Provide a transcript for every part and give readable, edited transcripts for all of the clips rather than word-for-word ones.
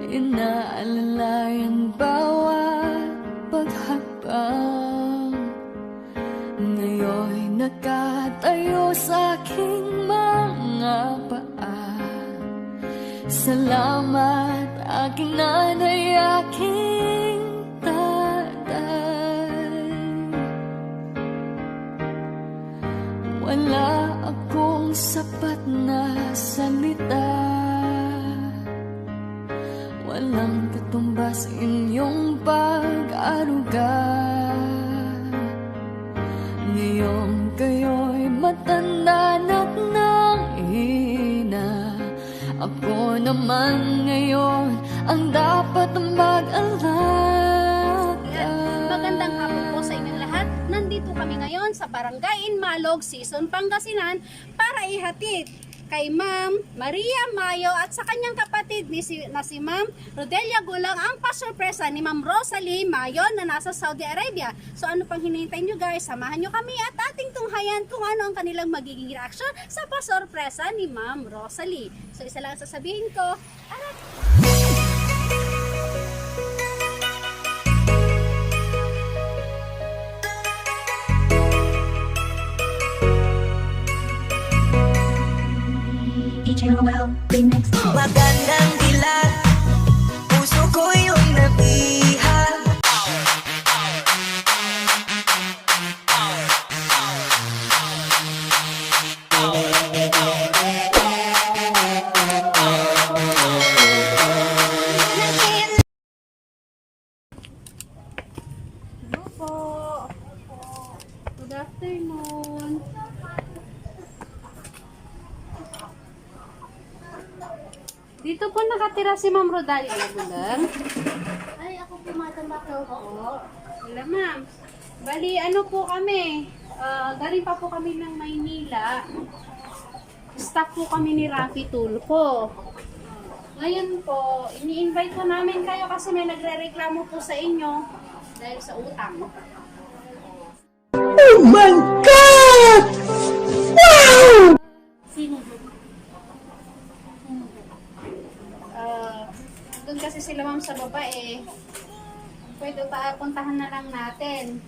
inaalalayan bawat paghakbang. Ngayon'y nakatayo sa aking mga paa. Salamat aking nanay, aking tatay. Wala akong sapat na salita, walang katumbas inyong pag-aruga. Ngayong kayo'y matanda na't nanghina, ako naman ngayon ang dapat mag-alaga. Magandang hapon po sa inyong lahat. Nandito kami ngayon sa Barangay Immalog, Sison, Pangasinan para ihatid kay Ma'am Maria Mayo at sa kanyang kapatid na si Ma'am Rodelia Guleng ang pasurpresa ni Ma'am Rosalie Mayo na nasa Saudi Arabia. So ano pang hinihintay nyo guys? Samahan nyo kami at ating tunghayan kung ano ang kanilang magiging reaction sa pasurpresa ni Ma'am Rosalie. So isa lang sasabihin ko, anak! Magandang dilag, puso ko yung nabihag. Hello po! Good afternoon! Dito po nakatira si Ma'am Rodelia Guleng. Ay, ako po matambakaw po. Wala ma'am. Bali, ano po kami? Galing pa po kami ng Maynila. Staff po kami ni Raffy Tulfo. Ngayon po, ini-invite po namin kayo kasi may nagre-reklamo po sa inyo dahil sa utang. Oh my God! Wow! Sino po? Doon kasi sila ma'am sa baba eh. Pwede puntahan na lang natin.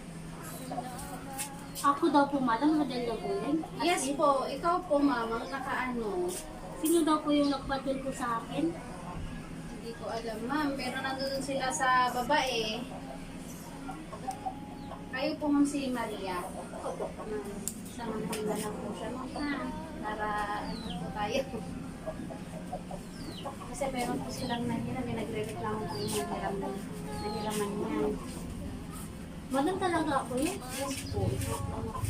Ako daw po, Madam Rodelia Guleng. Yes po, ikaw po ma'am ang nakaano. Sino daw po yung nagpadol po sa akin? Hindi ko alam ma'am, pero nandun sila sa baba eh. Kayo po ma'am si Maria. Opo. Samahin na lang po siya ma'am ha. Para ano po tayo. Kasi meron po silang nahiram, may nagre-reklamo po yung nahiraman niyan. Madam talaga ako yun? Yes po.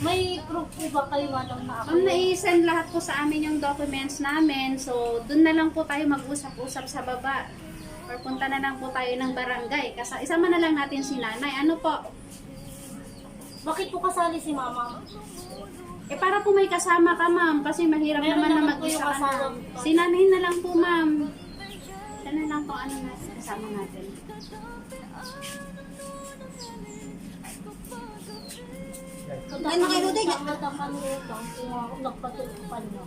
May proof po ba kayo, Madam, na ako? Ma'am, nai-send lahat po sa amin yung documents namin. So, dun na lang po tayo mag-usap-usap sa baba. Or punta na lang po tayo ng barangay. Kasi isama na lang natin si nanay. Ano po? Bakit po kasali si Mama? Eh, para po may kasama ka, ma'am. Kasi mahirap Meron naman na naman po mag-isa yung ka kasama. na. Sinanahin na lang po, ma'am. Siya na lang po ano na kasama natin. Ay, mga inuday niya. Madam, ano yun? Kung nagpatulungan niyo.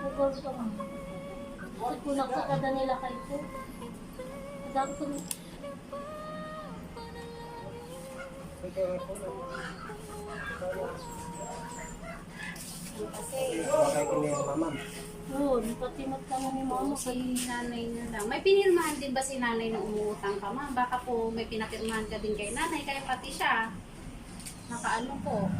Ugol ka mo. Kasi kung nagsakada nila kayo po. Madam ko. Oo, patimot ka na ni Mama. Si nanay na lang. May pinirmahan din ba si nanay na umuutang ka, ma'am? Baka po may pinapirmahan ka din kay nanay. Kaya pati siya. Nakaano po.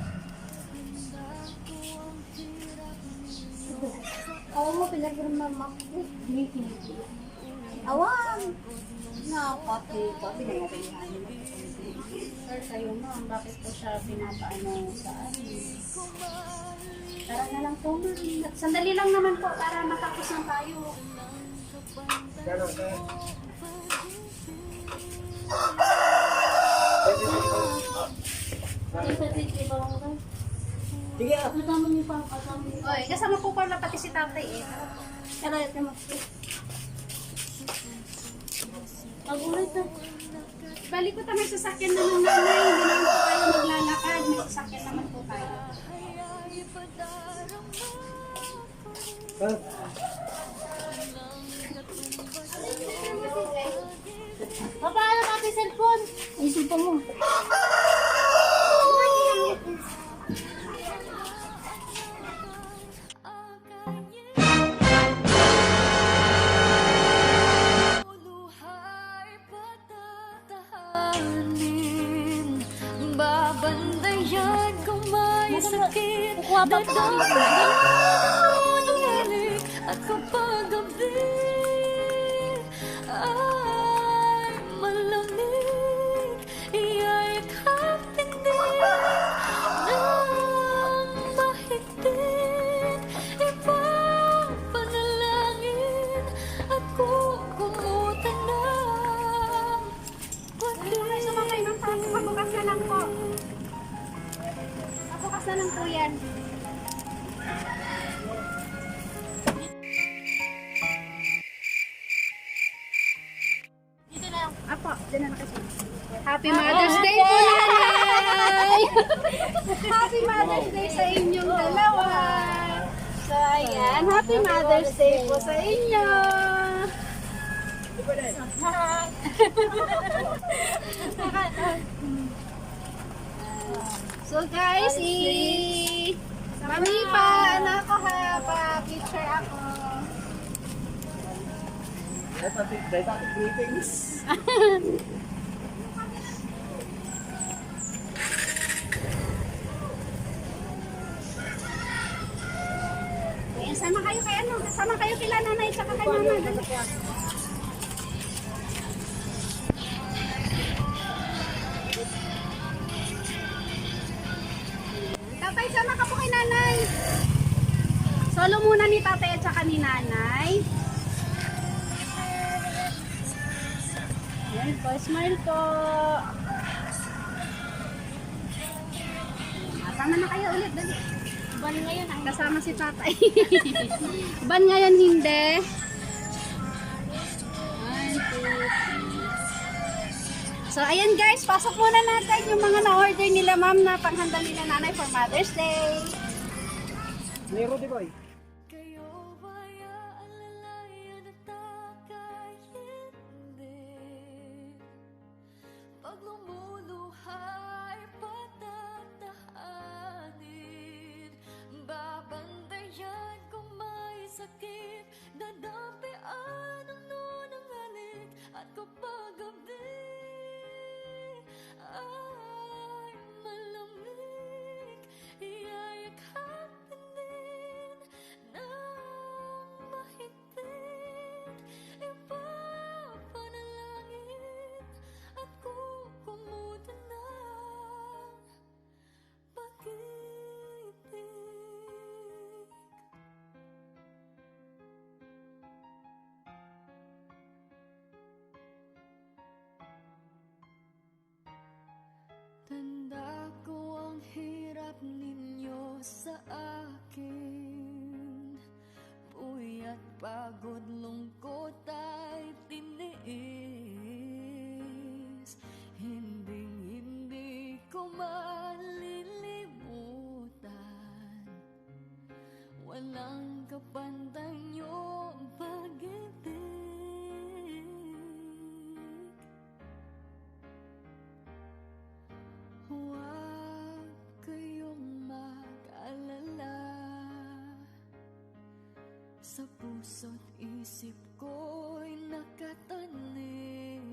Oo mo, pinag-irman mo. Awan! Pati na yung Sir, kayo ma'am, bakit po siya pinapaano sa amin? Tara na lang po ma'am. Sandali lang naman po para matapos na tayo. Sige ah. Kasama niyo pa, kasama niyo. Oy, kasama po pala pati si tatay eh. Tara, ito mo. Pag-ulit na. Balik ko tayo, may sasakyan na ng nanay. Hindi naman po tayo maglalakad. May sasakyan naman po tayo. tulfo mo. Babandayan kung may sakit. Kukuha ba ito? At kapag gabi ay malamig, iyayakapin din ng mahigpit, ipapanalangin at kukumutan ng pag-ibig. Sumakay ng taas, pabukas na lang po. Pabukas na lang po yan. Dito lang. Apo, dyan na kasi. Happy Mother's Day po, nanay! Happy Mother's Day sa inyong dalawa! So, ayan. Happy Mother's Day po sa inyo! So, guys, Mami pa, anak ko ha, pa-picture ako. Greetings. Ayan, sama kayo kay ano, sama kayo kila nanay, tsaka kay mama. Dali. Tatay, sama ka po kay nanay. Solo muna ni tatay at saka ni nanay. Ayan po, smile po. Sama na kayo ulit, dali. Ban ngayon ang Kasama si tatay. Ban ngayon hindi. 1, 2, 3. So, ayan guys, pasok muna natin yung mga na-order nila ma'am na panghanda nila nanay for Mother's Day. May Rudy Boy. Kayo ba'y aalalayan at kakahindi? Pag lumuluhay, patatahanin. Babandayan kung may sakit, dadampian ang nunang halik. At kapag gabi ay malamig, iyayakapin din ng mahigpit, ipapanalangin at kukumutan ng pag-ibig. Tanda ko ang hirap ninyo sa akin, puyat, pagod, lungkot ay tiniis. Hindi ko malilimutan, walang kapantay niyong pag-ibig. Huwag kayong mag-alala, sa puso't isip ko'y nakatanim.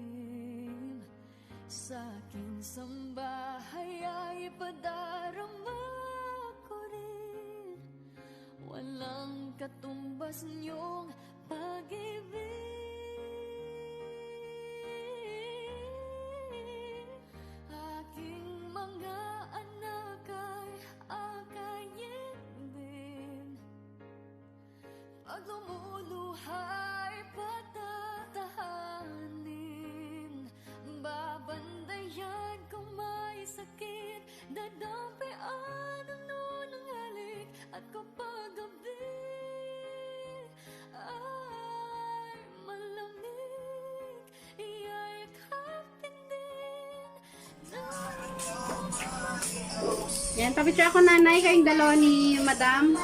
Sa aking sambahay ay padarama ko rin, walang katumbas niyong pag-ibig. Aking mga anak ay akayin din, pag lumuluhay, patatahanin. Babandayan kung may sakit, dadampian ang nunang halik. At kapag gabi ay malamig, iyayakapin din Yan, papicture ako nanay kayong dalawa ni madam.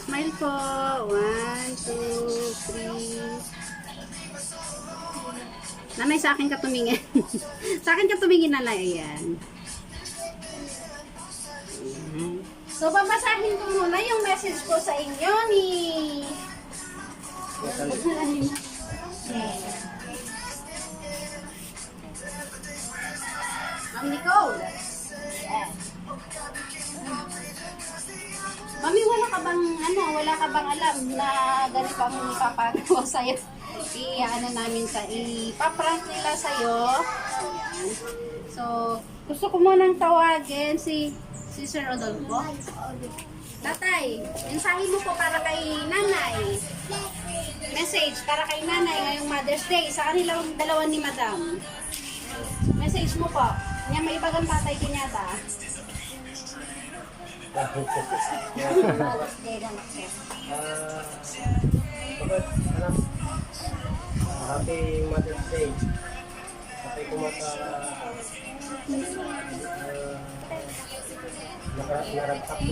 Smile po. 1, 2, 3. Nanay, sa akin ka tumingin. Sa akin ka tumingin, nanay. Ayan. So, babasahin ko muna yung message ko sa inyo ni... Ma'am Nicole. Yes. Mami, wala ka bang alam na ganito ang ipapagawa sa'yo? Namin ipaprank nila sa'yo. Ayan. So, gusto ko munang tawagin si Sir Rodolfo. Tatay, mensahe mo po para kay nanay. Message para kay nanay ngayong Mother's Day sa kanilang dalawa ni Madam. Message mo po. Niya may ibagang tatay kinyata. Happy Mother's Day. Happy kumata naragsak ko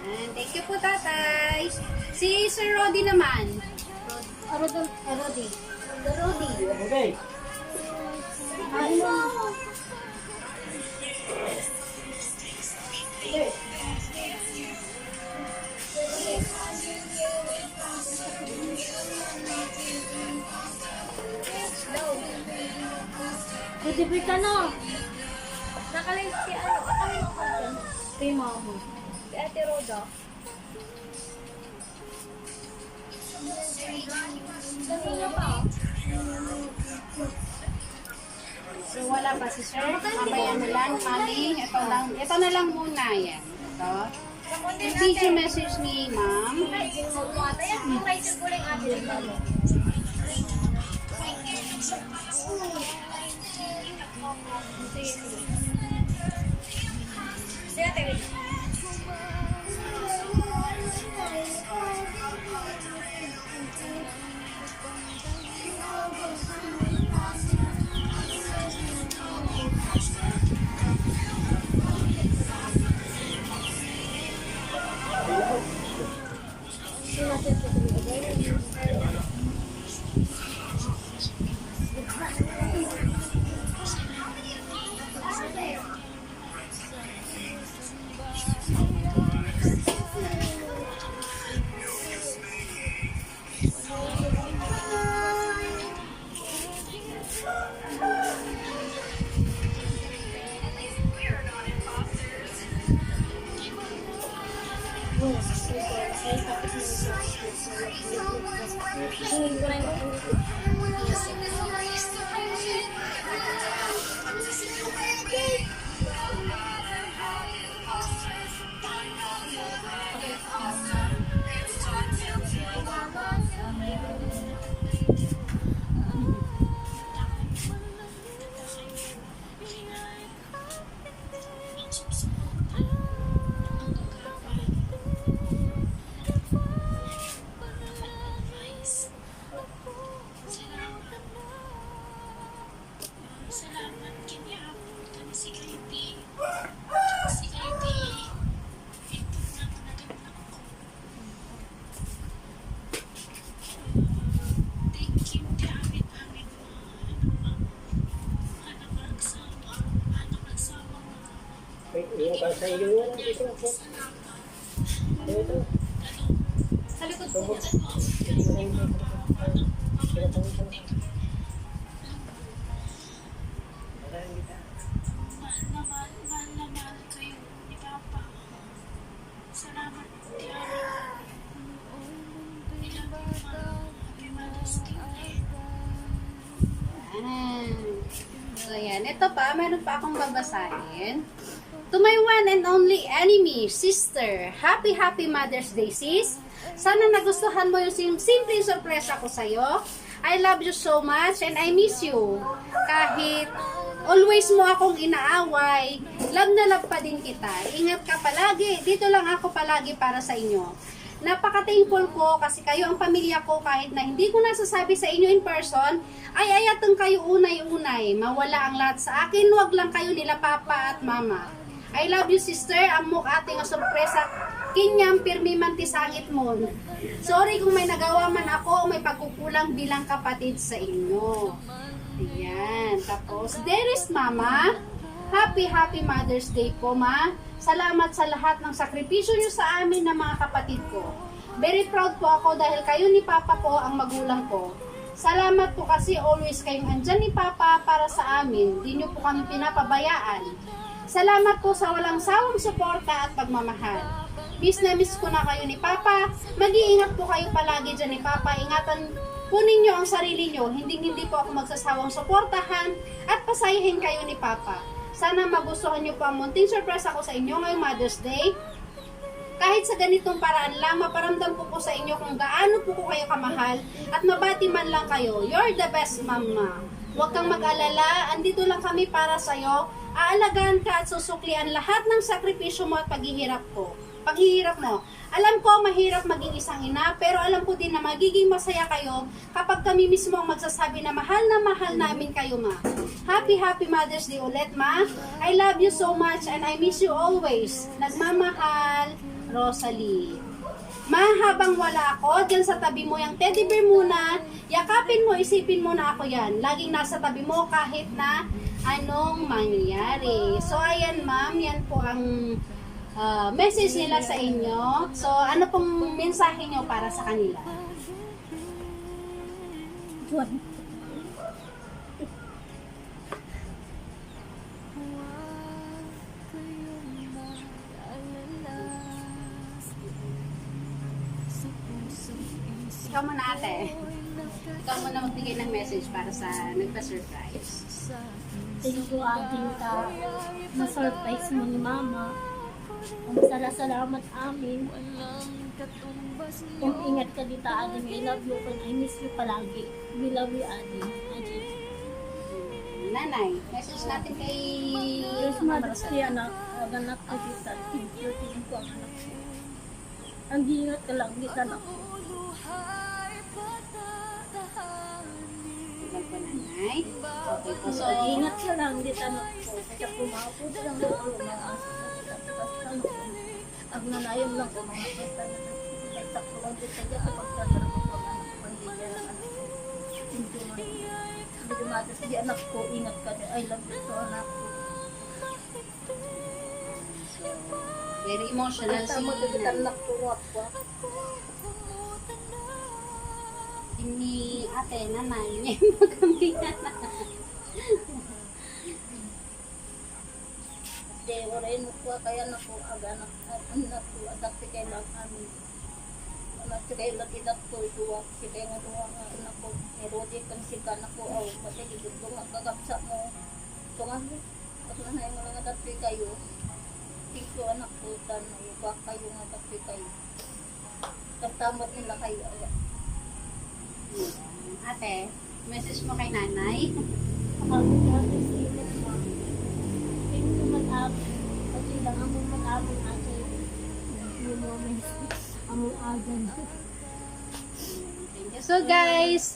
Thank you po, tatay. Si Sir Rodi naman. Rodi. Okay. Deliver ka na. Nakalink si kay Mama. Si Ate Roda. Kanina pa. So, wala pa si Sir. Mamaya na lang, mami. Ito na lang muna yan. Ito. Yung video message ni Ma'am. Yung kahit yung Guleng ate lang. Sa iyo yan. Ito. Sa likod po. So, ayan. Ito pa, meron pa akong babasahin. To my one and only enemy, sister, happy Mother's Day, sis. Sana nagustuhan mo yung simpleng sorpresa ko sa'yo. I love you so much and I miss you. Kahit always mo akong inaaway, love na love pa din kita. Ingat ka palagi. Dito lang ako palagi para sa inyo. Napaka-thankful ko kasi kayo ang pamilya ko kahit na hindi ko nasasabi sa inyo in person, ay ayatang kayo unay-unay. Mawala ang lahat sa akin, wag lang kayo nila papa at mama. I love you sister, amok ating sorpresa, kinyam pirmi man ti sangit mo. Sorry kung may nagawa man ako o may pagkukulang bilang kapatid sa inyo. Ayan, tapos, dearest mama, happy Mother's Day po ma. Salamat sa lahat ng sakripisyo nyo sa amin na mga kapatid ko. Very proud po ako dahil kayo ni Papa po ang magulang ko. Salamat po kasi always kayong andyan ni Papa para sa amin. Di nyo po kami pinapabayaan. Salamat po sa walang sawang suporta at pagmamahal. Miss na miss ko na kayo ni Papa. Mag-iingat po kayo palagi dyan ni Papa. Ingatan po ninyo ang sarili nyo. Hindi po ako magsasawang suportahan at pasayahin kayo ni Papa. Sana magustuhan nyo po ang munting surprise ako sa inyo ngayong Mother's Day. Kahit sa ganitong paraan lang, maparamdam po sa inyo kung gaano po ko kayo kamahal at mabati man lang kayo. You're the best, mama. Huwag kang mag-alala, andito lang kami para sa'yo. Aalagaan ka at susuklian lahat ng sakripisyo mo at paghihirap mo. Alam ko, mahirap maging isang ina, pero alam ko din na magiging masaya kayo kapag kami mismo ang magsasabi na mahal namin kayo, ma. Happy Mother's Day ulit, ma. I love you so much and I miss you always. Nagmamahal, Rosalie. Ma, habang wala ako, dyan sa tabi mo yung teddy bear muna, yakapin mo, isipin mo na ako yan. Laging nasa tabi mo kahit na anong mangyari. So, ayan ma'am, yan po ang message nila sa inyo. So, ano pong mensahe nyo para sa kanila? Ikaw muna ate. Ikaw muna magbigay ng message para sa nagpa-surprise. Thank you, ating ka. Na-surprise mo ni Mama. Ang salamat amin. Kung ingat ka dito, Ading. I love you and I miss you palagi. We love you, Ading. Nanay, message natin kay Yes, Mother's Day, anak. Anak ko dito. Thank you ko ang anak ko. Ang ingat ka lang dito, anak ko. Tingnan po nanay. Okay po. So, Ingat ka lang dito, anak ko. Kaya pumapod lang ako. Ang nanayong lang ko, mga kata na nagtakpo lang dito dyan kapag tatarapot ko ang anak ko. Pagdigyan ang anak ko. Hindi man. Hindi matas di anak ko. Ingat ka. I love you to, anak ko. very emotional si nanay. Anak ko, wak-wak. Ini ate, nanay niya magkampihan na. Hindi, oray mo ko. Kaya anak ko, anak ko, adapte kay lang amin. Anak ko kay latidak ko, ituwak. Si kay nga tuwa nga anak ko. Ni Rodelia kan si anak ko, aw, pati higit ko nga kagapsa mo. Ito nga, at nanay mo lang adapte kayo. Ito anak ko, tanay, bak kayo nga adapte kayo. Katamot nila kayo. Ate, message mo kay nanay. Ako dati silit mo. Hindi ko mag-abot. Kasi lang ako mag-abot ate. Hindi mo among agan. So guys,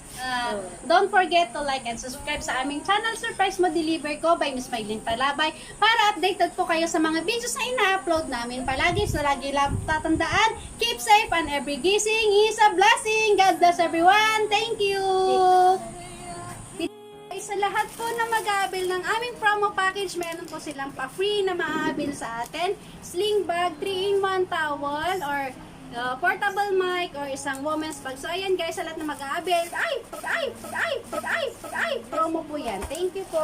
don't forget to like and subscribe sa aming channel. Surprise mo deliver ko by Miss Maylene Palabay para updated po kayo sa mga videos na ina-upload namin palagi. So lagi lang tatandaan, keep safe and every gising is a blessing. God bless everyone. Thank you. Sa lahat po na mag-aabil ng aming promo package, meron po silang pa-free na maaabil sa atin. Sling bag, 3-in-1 towel, or portable mic, or isang women's bag. So ayan guys, sa lahat na mag-aabil, promo po yan. Thank you po.